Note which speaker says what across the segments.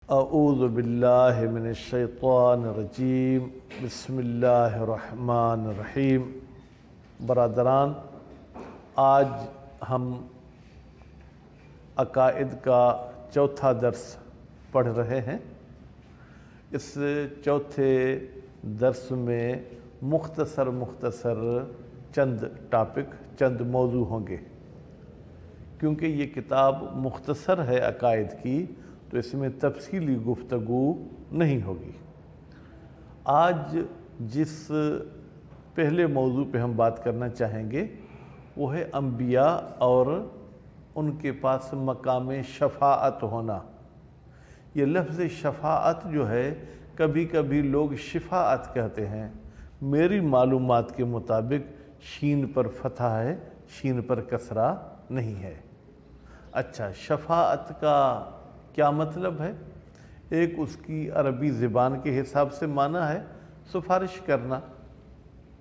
Speaker 1: اعوذ باللہ من الشیطان الرجیم بسم اللہ الرحمن الرحیم۔ برادران، آج ہم عقائد کا چوتھا درس پڑھ رہے ہیں۔ اس چوتھے درس میں مختصر چند ٹاپک، چند موضوع ہوں گے۔ کیونکہ یہ کتاب مختصر ہے عقائد کی، تو اس میں تفصیلی گفتگو نہیں ہوگی۔ آج جس پہلے موضوع پہ ہم بات کرنا چاہیں گے وہ ہے انبیاء اور ان کے پاس مقام شفاعت ہونا۔ یہ لفظ شفاعت جو ہے کبھی کبھی لوگ شفاعت کہتے ہیں۔ میری معلومات کے مطابق شین پر فتح ہے، شین پر کسرہ نہیں ہے۔ اچھا، شفاعت کا کیا مطلب ہے؟ ایک اس کی عربی زبان کے حساب سے معنی ہے سفارش کرنا،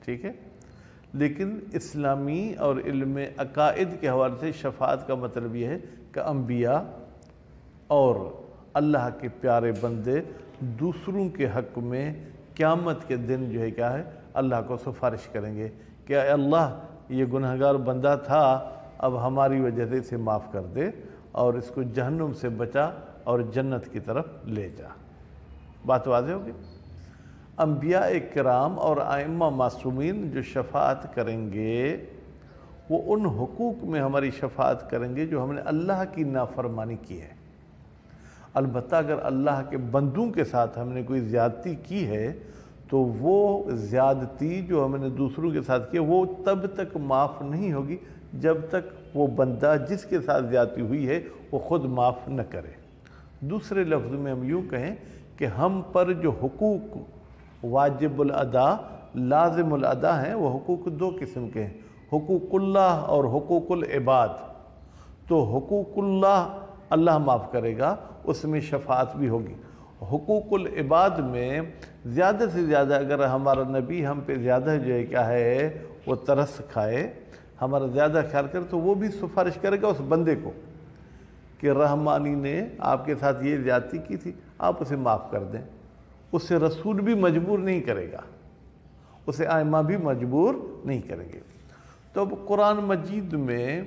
Speaker 1: ٹھیک ہے؟ لیکن اسلامی اور علم عقائد کے حوالے سے شفاعت کا مطلب یہ ہے کہ انبیاء اور اللہ کے پیارے بندے دوسروں کے حق میں قیامت کے دن جو ہے کیا ہے، اللہ کو سفارش کریں گے کہ اے اللہ، یہ گنہگار بندہ تھا، اب ہماری وجہ سے اسے معاف کر دے اور اس کو جہنم سے بچا اور جنت کی طرف لے جا۔ بات واضح ہوگی؟ انبیاء کرام اور ائمہ معصومین جو شفاعت کریں گے وہ ان حقوق میں ہماری شفاعت کریں گے جو ہم نے اللہ کی نافرمانی کی ہے۔ البتہ اگر اللہ کے بندوں کے ساتھ ہم نے کوئی زیادتی کی ہے تو وہ زیادتی جو ہم نے دوسروں کے ساتھ کی ہے وہ تب تک معاف نہیں ہوگی جب تک وہ بندہ جس کے ساتھ زیادتی ہوئی ہے وہ خود معاف نہ کرے۔ دوسرے لفظ میں ہم یوں کہیں کہ ہم پر جو حقوق واجب الادا، لازم الادا ہیں، وہ حقوق دو قسم کے ہیں، حقوق اللہ اور حقوق العباد۔ تو حقوق اللہ اللہ معاف کرے گا، اس میں شفاعت بھی ہوگی۔ حقوق العباد میں زیادہ سے زیادہ اگر ہمارا نبی ہم پہ زیادہ جو ہے کیا ہے وہ ترس کھائے، ہمارا زیادہ خیال کرے، تو وہ بھی سفارش کرے گا اس بندے کو کہ رحمانی نے آپ کے ساتھ یہ زیادتی کی تھی، آپ اسے معاف کر دیں۔ اسے رسول بھی مجبور نہیں کرے گا، اسے ائمہ بھی مجبور نہیں کریں گے۔ تو اب قرآن مجید میں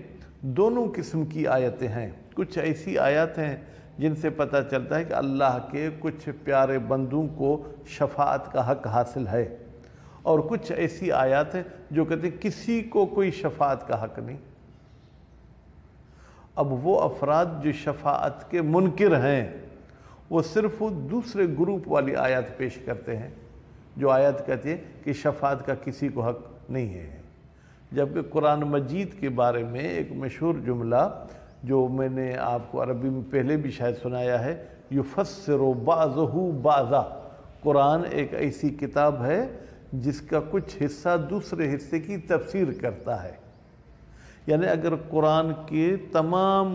Speaker 1: دونوں قسم کی آیتیں ہیں۔ کچھ ایسی آیات ہیں جن سے پتہ چلتا ہے کہ اللہ کے کچھ پیارے بندوں کو شفاعت کا حق حاصل ہے، اور کچھ ایسی آیات ہیں جو کہتے ہیں کسی کو کوئی شفاعت کا حق نہیں۔ اب وہ افراد جو شفاعت کے منکر ہیں وہ صرف دوسرے گروپ والی آیات پیش کرتے ہیں جو آیات کہتے ہیں کہ شفاعت کا کسی کو حق نہیں ہے، جبکہ قرآن مجید کے بارے میں ایک مشہور جملہ جو میں نے آپ کو عربی میں پہلے بھی شاید سنایا ہے، یفسر بعضہ بعضا۔ قرآن ایک ایسی کتاب ہے جس کا کچھ حصہ دوسرے حصے کی تفسیر کرتا ہے۔ یعنی اگر قرآن کی تمام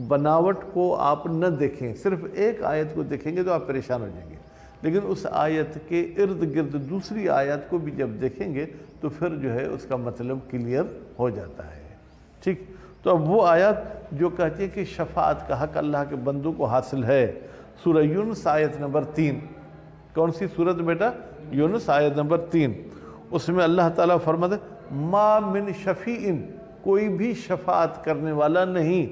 Speaker 1: بناوٹ کو آپ نہ دیکھیں، صرف ایک آیت کو دیکھیں گے تو آپ پریشان ہو جائیں گے، لیکن اس آیت کے ارد گرد دوسری آیت کو بھی جب دیکھیں گے تو پھر جو ہے اس کا مطلب کلیئر ہو جاتا ہے، ٹھیک؟ تو اب وہ آیت جو کہتی ہے کہ شفاعت کا حق اللہ کے بندوں کو حاصل ہے، سورہ یونس آیت نمبر 3۔ کون سی سورت بیٹا؟ یونس آیت نمبر 3۔ اس میں اللہ تعالیٰ فرماتے ہیں ما من شفیع، کوئی بھی شفاعت کرنے والا نہیں،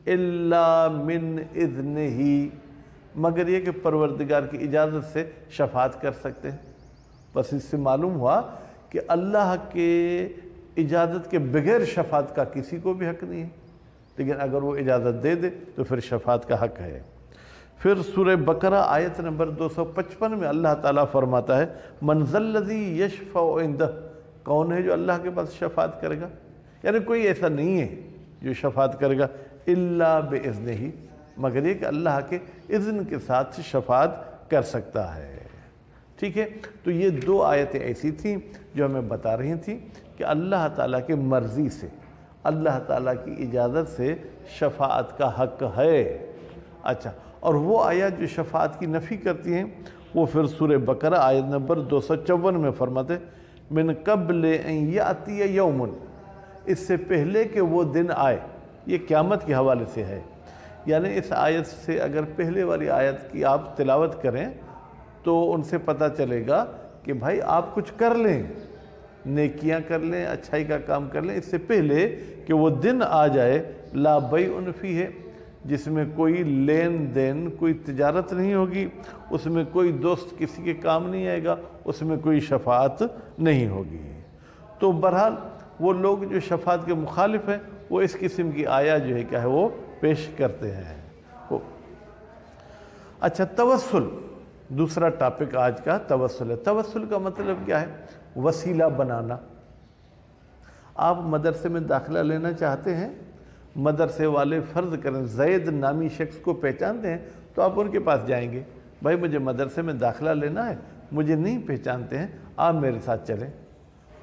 Speaker 1: الا من اذنہ، مگر یہ کہ پروردگار کی اجازت سے شفاعت کر سکتے ہیں۔ بس اس سے معلوم ہوا کہ اللہ کے اجازت کے بغیر شفاعت کا کسی کو بھی حق نہیں ہے، لیکن اگر وہ اجازت دے دے تو پھر شفاعت کا حق ہے۔ پھر سورہ بقرہ آیت نمبر 255 میں اللہ تعالیٰ فرماتا ہے من ذا الذی یشفع عندہ، کون ہے جو اللہ کے پاس شفاعت کرے گا؟ یعنی کوئی ایسا نہیں ہے جو شفاعت کرے گا الا باذنہ، مگر یہ کہ اللہ کے اذن کے ساتھ شفاعت کر سکتا ہے، ٹھیک ہے؟ تو یہ دو آیتیں ایسی تھیں جو ہمیں بتا رہی تھیں کہ اللہ تعالیٰ کی مرضی سے، اللہ تعالیٰ کی اجازت سے شفاعت کا حق ہے۔ اچھا، اور وہ آیات جو شفاعت کی نفی کرتی ہیں وہ پھر سورہ بقرہ آیت نمبر 254 میں فرماتے من قبل ان یاتی یوم، اس سے پہلے کہ وہ دن آئے، یہ قیامت کے حوالے سے ہے، یعنی اس آیت سے اگر پہلے والی آیت کی آپ تلاوت کریں تو ان سے پتہ چلے گا کہ بھائی آپ کچھ کر لیں، نیکیاں کر لیں، اچھائی کا کام کر لیں، اس سے پہلے کہ وہ دن آ جائے لا بیع فیہ، جس میں کوئی لین دین، کوئی تجارت نہیں ہوگی، اس میں کوئی دوست کسی کے کام نہیں آئے گا، اس میں کوئی شفاعت نہیں ہوگی۔ تو بہرحال وہ لوگ جو شفاعت کے مخالف ہیں وہ اس قسم کی آیا جو ہے کیا ہے وہ پیش کرتے ہیں۔ اچھا، توسل، دوسرا ٹاپک آج کا توسل ہے۔ توسل کا مطلب کیا ہے؟ وسیلہ بنانا۔ آپ مدرسے میں داخلہ لینا چاہتے ہیں، مدرسے والے فرض کریں زید نامی شخص کو پہچانتے ہیں تو آپ ان کے پاس جائیں گے، بھائی مجھے مدرسے میں داخلہ لینا ہے، مجھے نہیں پہچانتے ہیں، آپ میرے ساتھ چلیں۔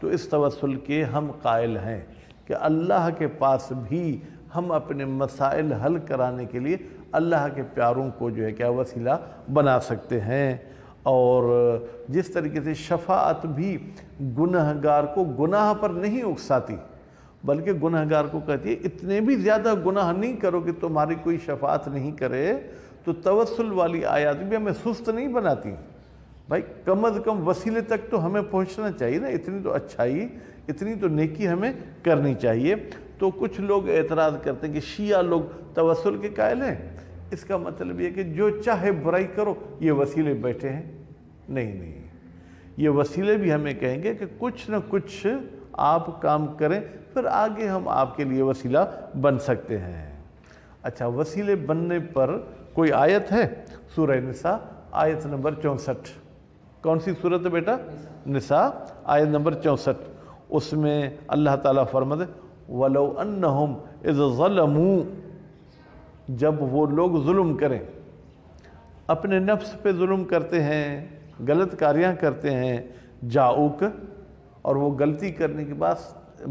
Speaker 1: تو اس توسل کے ہم قائل ہیں کہ اللہ کے پاس بھی ہم اپنے مسائل حل کرانے کے لیے اللہ کے پیاروں کو جو ہے کیا وسیلہ بنا سکتے ہیں۔ اور جس طریقے سے شفاعت بھی گنہگار کو گناہ پر نہیں اکساتی، بلکہ گنہگار کو کہتی ہے اتنے بھی زیادہ گناہ نہیں کرو کہ تمہاری کوئی شفاعت نہیں کرے، تو توسل والی آیات بھی ہمیں سست نہیں بناتی۔ بھائی کم از کم وسیلے تک تو ہمیں پہنچنا چاہیے نا، اتنی تو اچھائی، اتنی تو نیکی ہمیں کرنی چاہیے۔ تو کچھ لوگ اعتراض کرتے ہیں کہ شیعہ لوگ توسل کے قائل ہیں، اس کا مطلب یہ کہ جو چاہے برائی کرو، یہ وسیلے بیٹھے ہیں۔ نہیں، یہ وسیلے بھی ہمیں کہیں گے کہ کچھ نہ کچھ آپ کام کریں، پھر آگے ہم آپ کے لیے وسیلہ بن سکتے ہیں۔ اچھا، وسیلے بننے پر کوئی آیت ہے؟ سورہ نساء آیت نمبر 64۔ کون سی سورت ہے بیٹا؟ نساء آیت نمبر 64۔ اس میں اللہ تعالیٰ فرماتے وَلَوْ أَنَّهُمْ إِذْ ظَلَمُوا، جب وہ لوگ ظلم کریں، اپنے نفس پہ ظلم کرتے ہیں، غلط کاریاں کرتے ہیں، جاؤک، اور وہ غلطی کرنے کے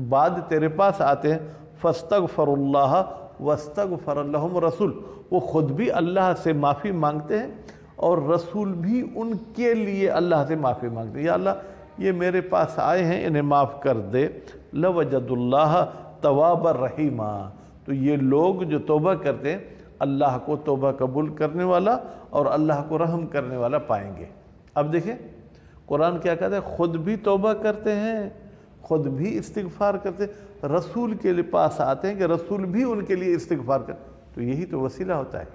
Speaker 1: بعد تیرے پاس آتے ہیں، فَاسْتَغْفَرُ اللَّهَ وَاسْتَغْفَرَ لَهُمْ رَسُولُ، وہ خود بھی اللہ سے معافی مانگتے ہیں اور رسول بھی ان کے لیے اللہ سے معافی مانگتے ہیں، یا اللہ یہ میرے پاس آئے ہیں، انہیں معاف کر دے، لَوَجَدُ اللَّهَ تواب الرحیمہ، تو یہ لوگ جو توبہ کرتے ہیں اللہ کو توبہ قبول کرنے والا اور اللہ کو رحم کرنے والا پائیں گے۔ اب دیکھیں قرآن کیا کہتا ہے، خود بھی توبہ کرتے ہیں، خود بھی استغفار کرتے ہیں، رسول کے لیے پاس آتے ہیں کہ رسول بھی ان کے لیے استغفار کرتے، تو یہی تو وسیلہ ہوتا ہے۔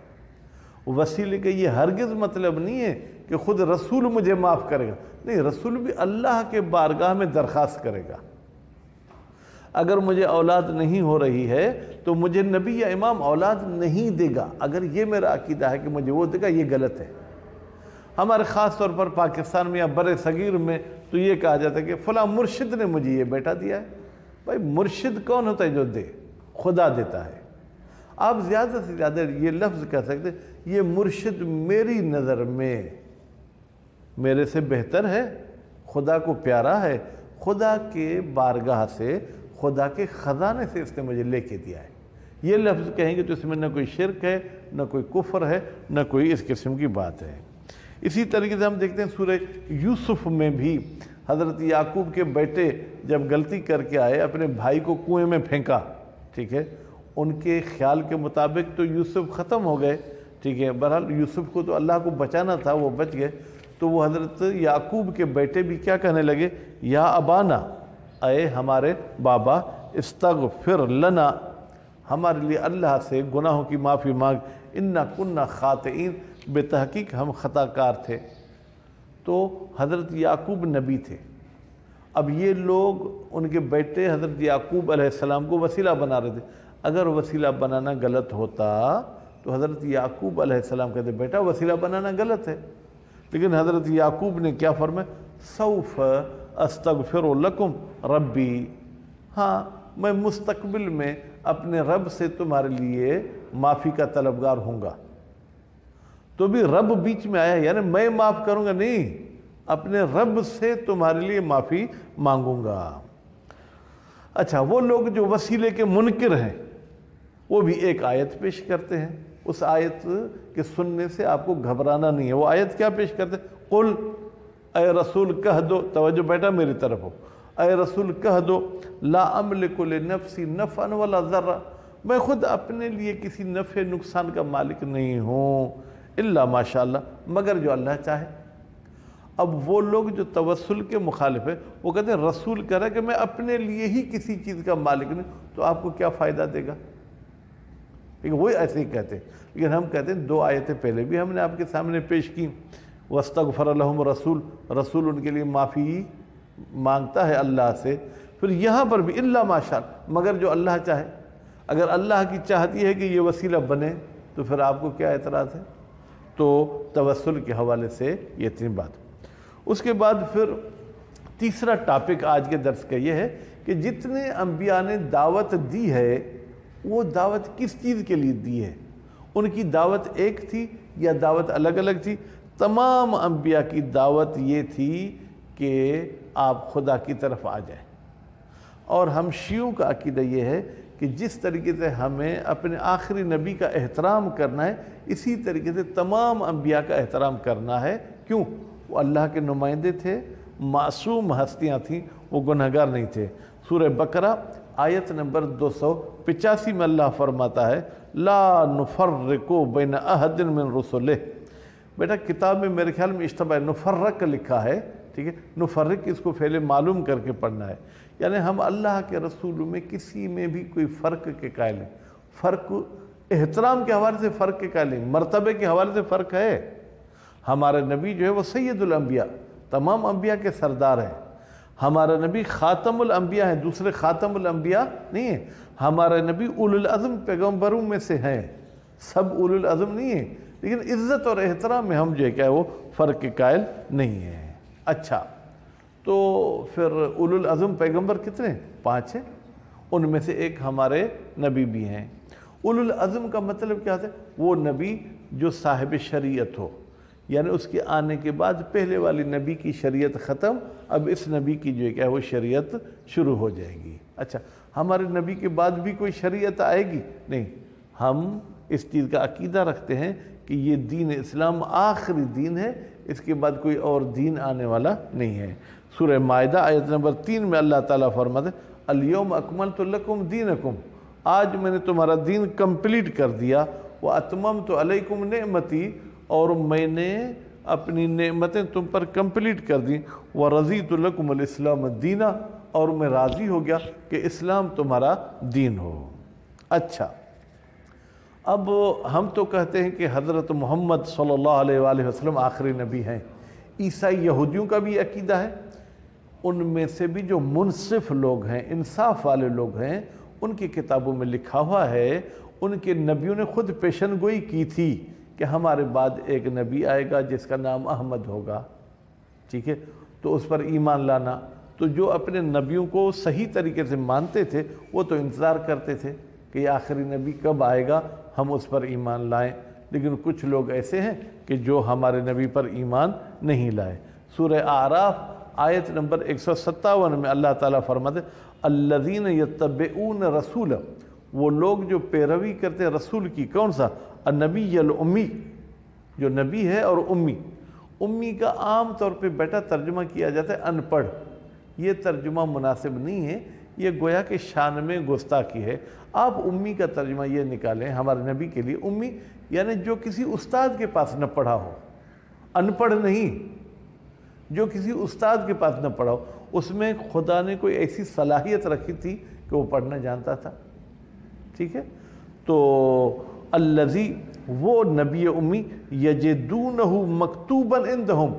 Speaker 1: وسیلے کا یہ ہرگز مطلب نہیں ہے کہ خود رسول مجھے معاف کرے گا، نہیں، رسول بھی اللہ کے بارگاہ میں درخواست کرے گا۔ اگر مجھے اولاد نہیں ہو رہی ہے تو مجھے نبی یا امام اولاد نہیں دے گا، اگر یہ میرا عقیدہ ہے کہ مجھے وہ دے گا، یہ غلط ہے۔ ہمارے خاص طور پر پاکستان میں یا بر صغیر میں تو یہ کہا جاتا ہے کہ فلاں مرشد نے مجھے یہ بیٹا دیا ہے۔ بھائی مرشد کون ہوتا ہے جو دے؟ خدا دیتا ہے۔ آپ زیادہ سے زیادہ یہ لفظ کہہ سکتے یہ مرشد میری نظر میں میرے سے بہتر ہے، خدا کو پیارا ہے، خدا کے بارگاہ سے، خدا کے خزانے سے اس نے مجھے لے کے دیا ہے۔ یہ لفظ کہیں گے تو اس میں نہ کوئی شرک ہے، نہ کوئی کفر ہے، نہ کوئی اس قسم کی بات ہے۔ اسی طریقے سے ہم دیکھتے ہیں سورہ یوسف میں بھی حضرت یعقوب کے بیٹے جب غلطی کر کے آئے، اپنے بھائی کو کنویں میں پھینکا، ٹھیک ہے، ان کے خیال کے مطابق تو یوسف ختم ہو گئے، ٹھیک ہے، بہرحال یوسف کو تو اللہ کو بچانا تھا، وہ بچ گئے، تو وہ حضرت یعقوب کے بیٹے بھی کیا کہنے لگے، یا ابانا، اے ہمارے بابا، استغفر لنا، ہمارے لیے اللہ سے گناہوں کی معافی مانگ، انا کننا خاطئین، بے تحقیق ہم خطا کار تھے۔ تو حضرت یعقوب نبی تھے، اب یہ لوگ ان کے بیٹے حضرت یعقوب علیہ السلام کو وسیلہ بنا رہے تھے۔ اگر وسیلہ بنانا غلط ہوتا تو حضرت یعقوب علیہ السلام کہتے بیٹا وسیلہ بنانا غلط ہے، لیکن حضرت یعقوب نے کیا فرمایا، سوف استغفر لکم ربی، ہاں میں مستقبل میں اپنے رب سے تمہارے لیے معافی کا طلبگار ہوں گا۔ تو بھی رب بیچ میں آیا، یعنی میں معاف کروں گا نہیں، اپنے رب سے تمہارے لیے معافی مانگوں گا۔ اچھا، وہ لوگ جو وسیلے کے منکر ہیں وہ بھی ایک آیت پیش کرتے ہیں، اس آیت کے سننے سے آپ کو گھبرانا نہیں ہے۔ وہ آیت کیا پیش کرتے ہیں، قل، اے رسول کہہ دو، توجہ بیٹا میری طرف ہو، اے رسول کہہ دو، لا املک لنفسی نفعا ولا ضرا، میں خود اپنے لیے کسی نفع نقصان کا مالک نہیں ہوں الا ماشاءاللہ، مگر جو اللہ چاہے۔ اب وہ لوگ جو توسل کے مخالف ہیں وہ کہتے ہیں رسول کہہ رہا ہے کہ میں اپنے لیے ہی کسی چیز کا مالک نہیں، تو آپ کو کیا فائدہ دے گا؟ لیکن وہی ایسے ہی کہتے ہیں، لیکن ہم کہتے ہیں 2 آیتیں پہلے بھی ہم نے آپ کے سامنے پیش کی، وَاسْتَغْفَرَ لَهُمْ رسول ان کے لیے معافی مانگتا ہے اللہ سے، پھر یہاں پر بھی الا ماشاء، مگر جو اللہ چاہے۔ اگر اللہ کی چاہتی ہے کہ یہ وسیلہ بنے تو پھر آپ کو کیا اعتراض ہے؟ تو توسل کے حوالے سے یہ اتنی بات۔ اس کے بعد پھر تیسرا ٹاپک آج کے درس کا یہ ہے کہ جتنے انبیاء نے دعوت دی ہے وہ دعوت کس چیز کے لیے دی ہے؟ ان کی دعوت ایک تھی یا دعوت الگ الگ تھی؟ تمام انبیاء کی دعوت یہ تھی کہ آپ خدا کی طرف آ جائیں، اور ہم شیعوں کا عقیدہ یہ ہے کہ جس طریقے سے ہمیں اپنے آخری نبی کا احترام کرنا ہے اسی طریقے سے تمام انبیاء کا احترام کرنا ہے۔ کیوں؟ وہ اللہ کے نمائندے تھے، معصوم ہستیاں تھیں، وہ گنہگار نہیں تھے۔ سورہ بقرہ آیت نمبر 285 میں اللہ فرماتا ہے لا نفرق بین احد من رسلہ۔ بیٹا کتاب میں میرے خیال میں اشتباہ نفرق لکھا ہے، ٹھیک ہے، نفرق اس کو پہلے معلوم کر کے پڑھنا ہے، یعنی ہم اللہ کے رسولوں میں کسی میں بھی کوئی فرق کے قائل نہیں۔ فرق احترام کے حوالے سے فرق کے قائل نہیں، مرتبے کے حوالے سے فرق ہے۔ ہمارا نبی جو ہے وہ سید الانبیاء، تمام انبیاء کے سردار ہیں۔ ہمارا نبی خاتم الانبیاء ہیں، دوسرے خاتم الانبیاء نہیں ہیں۔ ہمارا نبی اولو العزم پیغمبروں میں سے ہیں، سب اولو العزم نہیں ہیں، لیکن عزت اور احترام میں ہم جو ہے کیا ہے وہ فرق کے قائل نہیں ہیں۔ اچھا، تو پھر اولو العزم پیغمبر کتنے؟ 5 ہیں، ان میں سے ایک ہمارے نبی بھی ہیں۔ اولو العزم کا مطلب کیا ہے؟ وہ نبی جو صاحب شریعت ہو، یعنی اس کے آنے کے بعد پہلے والی نبی کی شریعت ختم، اب اس نبی کی جو ہے کیا وہ شریعت شروع ہو جائے گی۔ اچھا، ہمارے نبی کے بعد بھی کوئی شریعت آئے گی؟ نہیں، ہم اس چیز کا عقیدہ رکھتے ہیں کہ یہ دین اسلام آخری دین ہے، اس کے بعد کوئی اور دین آنے والا نہیں ہے۔ سورہ مائدہ آیت نمبر 3 میں اللہ تعالیٰ فرماتے ہیں الیوم اکملت لکم دینکم، آج میں نے تمہارا دین کمپلیٹ کر دیا، واتممت علیکم نعمتی، اور میں نے اپنی نعمتیں تم پر کمپلیٹ کر دیں، ورضیت لکم الاسلام دینا، اور میں راضی ہو گیا کہ اسلام تمہارا دین ہو۔ اچھا، اب ہم تو کہتے ہیں کہ حضرت محمد صلی اللہ علیہ وآلہ وسلم آخری نبی ہیں۔ عیسائی یہودیوں کا بھی عقیدہ ہے، ان میں سے بھی جو منصف لوگ ہیں، انصاف والے لوگ ہیں، ان کی کتابوں میں لکھا ہوا ہے، ان کے نبیوں نے خود پیشن گوئی کی تھی کہ ہمارے بعد ایک نبی آئے گا جس کا نام احمد ہوگا، ٹھیک ہے، تو اس پر ایمان لانا۔ تو جو اپنے نبیوں کو صحیح طریقے سے مانتے تھے وہ تو انتظار کرتے تھے کہ یہ آخری نبی کب آئے گا، ہم اس پر ایمان لائیں، لیکن کچھ لوگ ایسے ہیں کہ جو ہمارے نبی پر ایمان نہیں لائے۔ سورہ اعراف آیت نمبر 157 میں اللہ تعالیٰ فرماتے الذین یتبعون رسول، وہ لوگ جو پیروی کرتے ہیں رسول کی، کون سا؟ النبی الامی، جو نبی ہے اور امی۔ امی کا عام طور پہ بیٹا ترجمہ کیا جاتا ہے ان پڑھ، یہ ترجمہ مناسب نہیں ہے، یہ گویا کہ شان میں گستاخی ہے۔ آپ امی کا ترجمہ یہ نکالیں ہمارے نبی کے لیے، امی یعنی جو کسی استاد کے پاس نہ پڑھا ہو، ان پڑھ نہیں، جو کسی استاد کے پاس نہ پڑھا ہو، اس میں خدا نے کوئی ایسی صلاحیت رکھی تھی کہ وہ پڑھنا جانتا تھا، ٹھیک ہے۔ تو الذی، وہ نبی امی، یجدونہ مکتوبا عندہم،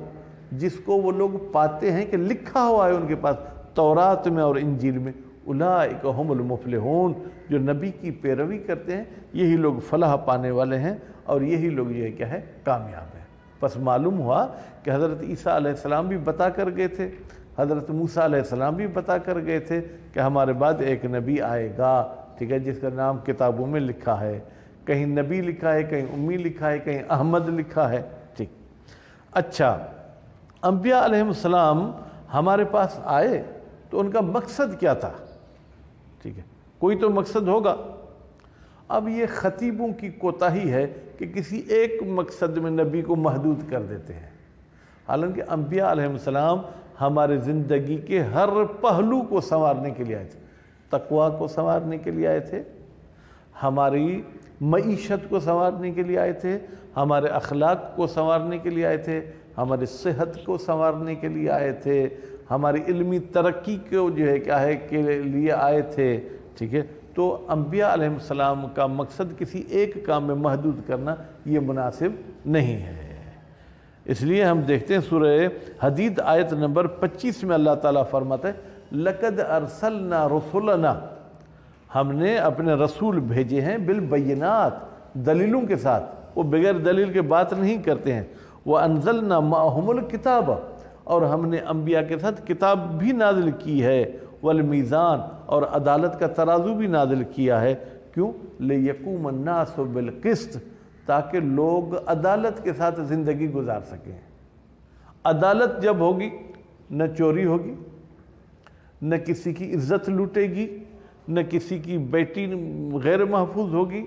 Speaker 1: جس کو وہ لوگ پاتے ہیں کہ لکھا ہوا ہے ان کے پاس تورات میں اور انجیل میں، اولئک هم المفلحون، جو نبی کی پیروی کرتے ہیں یہی لوگ فلاح پانے والے ہیں، اور یہی لوگ یہ کیا ہے کامیاب ہیں۔ پس معلوم ہوا کہ حضرت عیسیٰ علیہ السلام بھی بتا کر گئے تھے، حضرت موسیٰ علیہ السلام بھی بتا کر گئے تھے کہ ہمارے بعد ایک نبی آئے گا، ٹھیک ہے، جس کا نام کتابوں میں لکھا ہے، کہیں نبی لکھا ہے، کہیں امی لکھا ہے، کہیں احمد لکھا ہے، ٹھیک۔ اچھا، انبیاء علیہ السلام ہمارے پاس آئے تو ان کا مقصد کیا تھا؟ ٹھیک ہے، کوئی تو مقصد ہوگا۔ اب یہ خطیبوں کی کوتاہی ہے کہ کسی ایک مقصد میں نبی کو محدود کر دیتے ہیں، حالانکہ انبیاء علیہ السلام ہمارے زندگی کے ہر پہلو کو سنوارنے کے لیے آئے تھے، تقویٰ کو سنوارنے کے لیے آئے تھے، ہماری معیشت کو سنوارنے کے لیے آئے تھے، ہمارے اخلاق کو سنوارنے کے لیے آئے تھے، ہماری صحت کو سنوارنے کے لیے آئے تھے، ہماری علمی ترقی کو جو ہے کیا ہے کے لیے آئے تھے، ٹھیک ہے۔ تو انبیاء علیہ السلام کا مقصد کسی ایک کام میں محدود کرنا یہ مناسب نہیں ہے۔ اس لیے ہم دیکھتے ہیں سورہ حدید آیت نمبر 25 میں اللہ تعالیٰ فرماتا ہے لَقَدْ أَرْسَلْنَا رُسُلَنَا، ہم نے اپنے رسول بھیجے ہیں بالبینات، دلیلوں کے ساتھ، وہ بغیر دلیل کے بات نہیں کرتے ہیں۔ وَأَنزَلْنَا مَعَهُمُ الْكِتَابَ، اور ہم نے انبیاء کے ساتھ کتاب بھی نازل کی ہے، والمیزان، اور عدالت کا ترازو بھی نازل کیا ہے۔ کیوں؟ لِيَقُومَ النَّاسُ بِالْقِسْطِ، تاکہ لوگ عدالت کے ساتھ زندگی گزار سکیں۔ عدالت جب ہوگی نہ چوری ہوگی، نہ کسی کی عزت لوٹے گی، نہ کسی کی بیٹی غیر محفوظ ہوگی،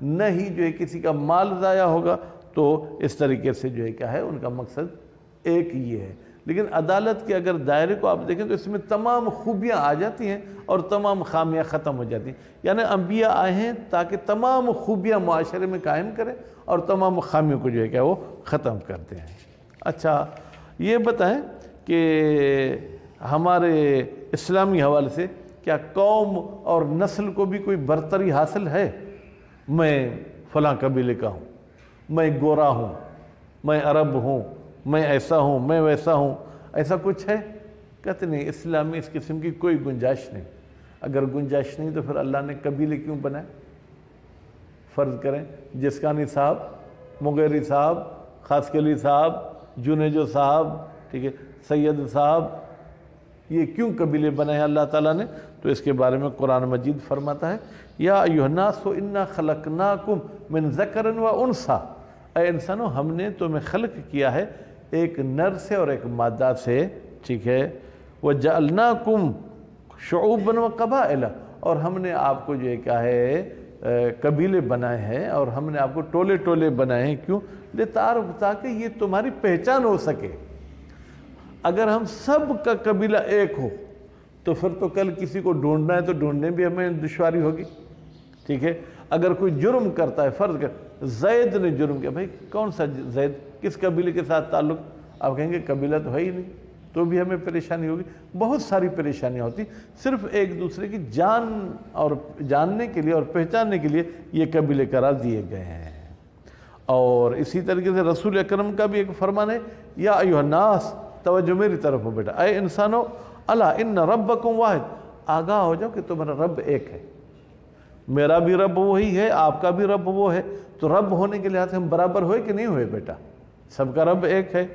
Speaker 1: نہ ہی جو ہے کسی کا مال ضائع ہوگا۔ تو اس طریقے سے جو ہے کیا ہے ان کا مقصد ایک یہ ہے۔ لیکن عدالت کے اگر دائرے کو آپ دیکھیں تو اس میں تمام خوبیاں آ جاتی ہیں اور تمام خامیاں ختم ہو جاتی ہیں۔ یعنی انبیاء آئے ہیں تاکہ تمام خوبیاں معاشرے میں قائم کریں اور تمام خامیوں کو جو ہے کیا وہ ختم کرتے ہیں۔ اچھا یہ بتائیں کہ ہمارے اسلامی حوالے سے کیا قوم اور نسل کو بھی کوئی برتری حاصل ہے؟ میں فلاں قبیلے کا ہوں، میں گورا ہوں، میں عرب ہوں، میں ایسا ہوں، میں ویسا ہوں، ایسا کچھ ہے؟ کہتے نہیں، اسلام میں اس قسم کی کوئی گنجائش نہیں۔ اگر گنجائش نہیں تو پھر اللہ نے قبیلے کیوں بنائے؟ فرض کریں جسکانی صاحب، مغیری صاحب، خاصکلی صاحب، جنیجو صاحب، ٹھیک ہے، سید صاحب، یہ کیوں قبیلے بنائے اللہ تعالیٰ نے؟ تو اس کے بارے میں قرآن مجید فرماتا ہے یا ایھا الناس انا خلقناکم من ذکر و انثی، اے انسانوں ہم نے تمہیں خلق کیا ہے ایک نر سے اور ایک مادہ سے، ٹھیک ہے، وجعلناکم شعوبا و قبائل، اور ہم نے آپ کو جو ہے کیا ہے قبیلے بنائے ہیں اور ہم نے آپ کو ٹولے ٹولے بنائے ہیں۔ کیوں؟ لتعارفوا، تاکہ یہ تمہاری پہچان ہو سکے۔ اگر ہم سب کا قبیلہ ایک ہو تو پھر تو کل کسی کو ڈھونڈنا ہے تو ڈھونڈنے بھی ہمیں دشواری ہوگی، ٹھیک ہے۔ اگر کوئی جرم کرتا ہے، فرض کر زید نے جرم کیا، بھائی کون سا زید، کس قبیلے کے ساتھ تعلق؟ آپ کہیں گے قبیلہ تو ہے ہی نہیں، تو بھی ہمیں پریشانی ہوگی۔ بہت ساری پریشانیاں ہوتی، صرف ایک دوسرے کی جان اور جاننے کے لیے اور پہچاننے کے لیے یہ قبیلے قرار دیے گئے ہیں۔ اور اسی طریقے سے رسول اکرم کا بھی ایک فرمان ہے یا ایھا الناس، توجہ میری طرف ہو بیٹا، اے انسانوں، الا ان ربکم واحد، آگاہ ہو جاؤ کہ تمہارا رب ایک ہے، میرا بھی رب وہی ہے، آپ کا بھی رب وہ ہے۔ تو رب ہونے کے لحاظ سے ہم برابر ہوئے کہ نہیں ہوئے بیٹا؟ سب کا رب ایک ہے۔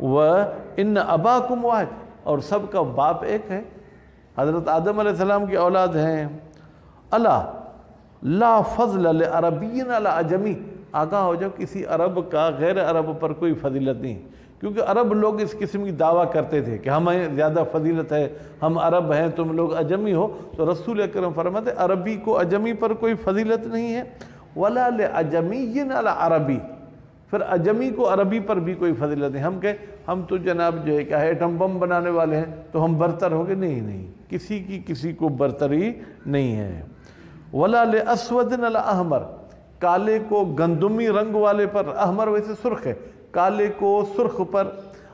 Speaker 1: وَإِنَّ أَبَاكُمْ واحد، اور سب کا باپ ایک ہے، حضرت آدم علیہ السلام کی اولاد ہیں۔ الا لا فضل لعربی علی عجمی، آگاہ ہو جاؤ کسی عرب کا غیر عرب پر کوئی فضیلت نہیں، کیونکہ عرب لوگ اس قسم کی دعویٰ کرتے تھے کہ ہمیں زیادہ فضیلت ہے، ہم عرب ہیں، تم لوگ عجمی ہو۔ تو رسول اکرم فرماتے عربی کو عجمی پر کوئی فضیلت نہیں ہے۔ ولا لعجمی علی عربی، پھر عجمی کو عربی پر بھی کوئی فضیلت نہیں۔ ہم کہیں ہم تو جناب جو ہے کہ ایٹم بم بنانے والے ہیں تو ہم برتر ہو گئے، نہیں نہیں، کسی کی کسی کو برتری نہیں ہے۔ ولا لاسود علی احمر، کالے کو گندمی رنگ والے پر، احمر ویسے سرخ ہے، کالے کو سرخ پر،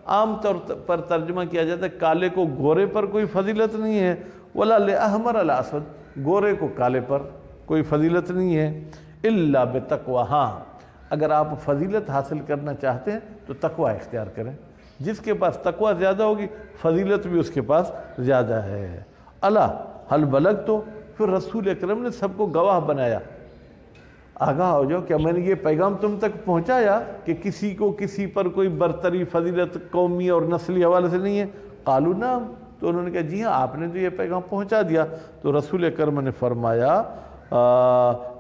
Speaker 1: عام طور پر ترجمہ کیا جاتا ہے کالے کو گورے پر کوئی فضیلت نہیں ہے۔ ولا لاحمر علی اسود، گورے کو کالے پر کوئی فضیلت نہیں ہے۔ الا بتقوی، ہاں اگر آپ فضیلت حاصل کرنا چاہتے ہیں تو تقوی اختیار کریں، جس کے پاس تقوی زیادہ ہوگی فضیلت بھی اس کے پاس زیادہ ہے۔ الا حل بلغت، تو پھر رسول اکرم نے سب کو گواہ بنایا، آگاہ ہو جاؤ کیا میں نے یہ پیغام تم تک پہنچایا کہ کسی کو کسی پر کوئی برتری فضیلت قومی اور نسلی حوالے سے نہیں ہے؟ قالوا نعم، تو انہوں نے کہا جی ہاں آپ نے تو یہ پیغام پہنچا دیا۔ تو رسول اکرم نے فرمایا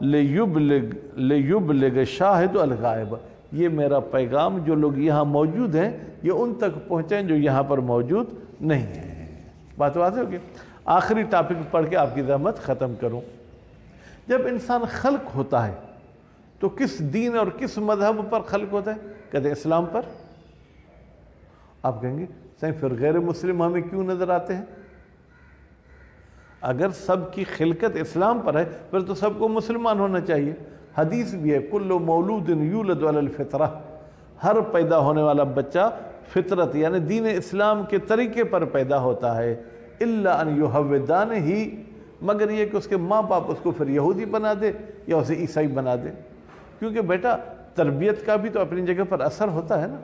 Speaker 1: لیبلغ شاہد الغائب، یہ میرا پیغام جو لوگ یہاں موجود ہیں یہ ان تک پہنچائیں جو یہاں پر موجود نہیں ہیں۔ بات واضح ہوگی؟ آخری ٹاپک پڑھ کے آپ کی زحمت ختم کروں۔ جب انسان خلق ہوتا ہے تو کس دین اور کس مذہب پر خلق ہوتا ہے؟ کہتے ہیں اسلام پر۔ آپ کہیں گے صحیح، پھر غیر مسلم ہمیں کیوں نظر آتے ہیں؟ اگر سب کی خلقت اسلام پر ہے پھر تو سب کو مسلمان ہونا چاہیے۔ حدیث بھی ہے کل مولود یولد علی الفطرہ، ہر پیدا ہونے والا بچہ فطرت یعنی دین اسلام کے طریقے پر پیدا ہوتا ہے، الا ان یحودانہ ہی، مگر یہ کہ اس کے ماں باپ اس کو پھر یہودی بنا دے یا اسے عیسائی بنا دے، کیونکہ بیٹا تربیت کا بھی تو اپنی جگہ پر اثر ہوتا ہے نا،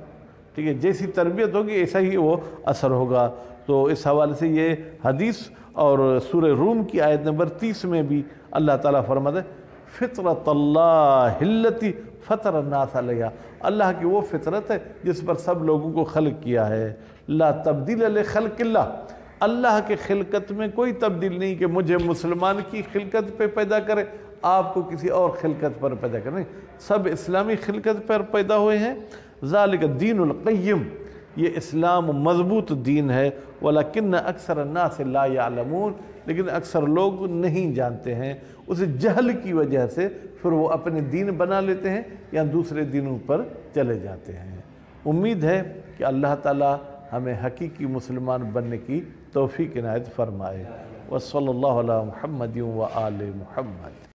Speaker 1: ٹھیک ہے، جیسی تربیت ہوگی ایسا ہی وہ اثر ہوگا۔ تو اس حوالے سے یہ حدیث اور سورہ روم کی آیت نمبر 30 میں بھی اللہ تعالیٰ فرماتے ہیں فطرت اللہ التی فطر الناس علیہا، اللہ کی وہ فطرت ہے جس پر سب لوگوں کو خلق کیا ہے، لا تبدیل لخلق اللہ، اللہ کے خلقت میں کوئی تبدیل نہیں کہ مجھے مسلمان کی خلقت پہ پیدا کرے آپ کو کسی اور خلقت پر پیدا کرے، سب اسلامی خلقت پر پیدا ہوئے ہیں۔ ذالک الدین القیم، یہ اسلام مضبوط دین ہے، ولیکن اکثر الناس لا یعلمون، لیکن اکثر لوگ نہیں جانتے ہیں، اس جہل کی وجہ سے پھر وہ اپنے دین بنا لیتے ہیں یا دوسرے دینوں پر چلے جاتے ہیں۔ امید ہے کہ اللہ تعالی ہمیں حقیقی مسلمان بننے کی توفیق عنایت فرمائے۔ وصلی اللہ علی محمد و آل محمد۔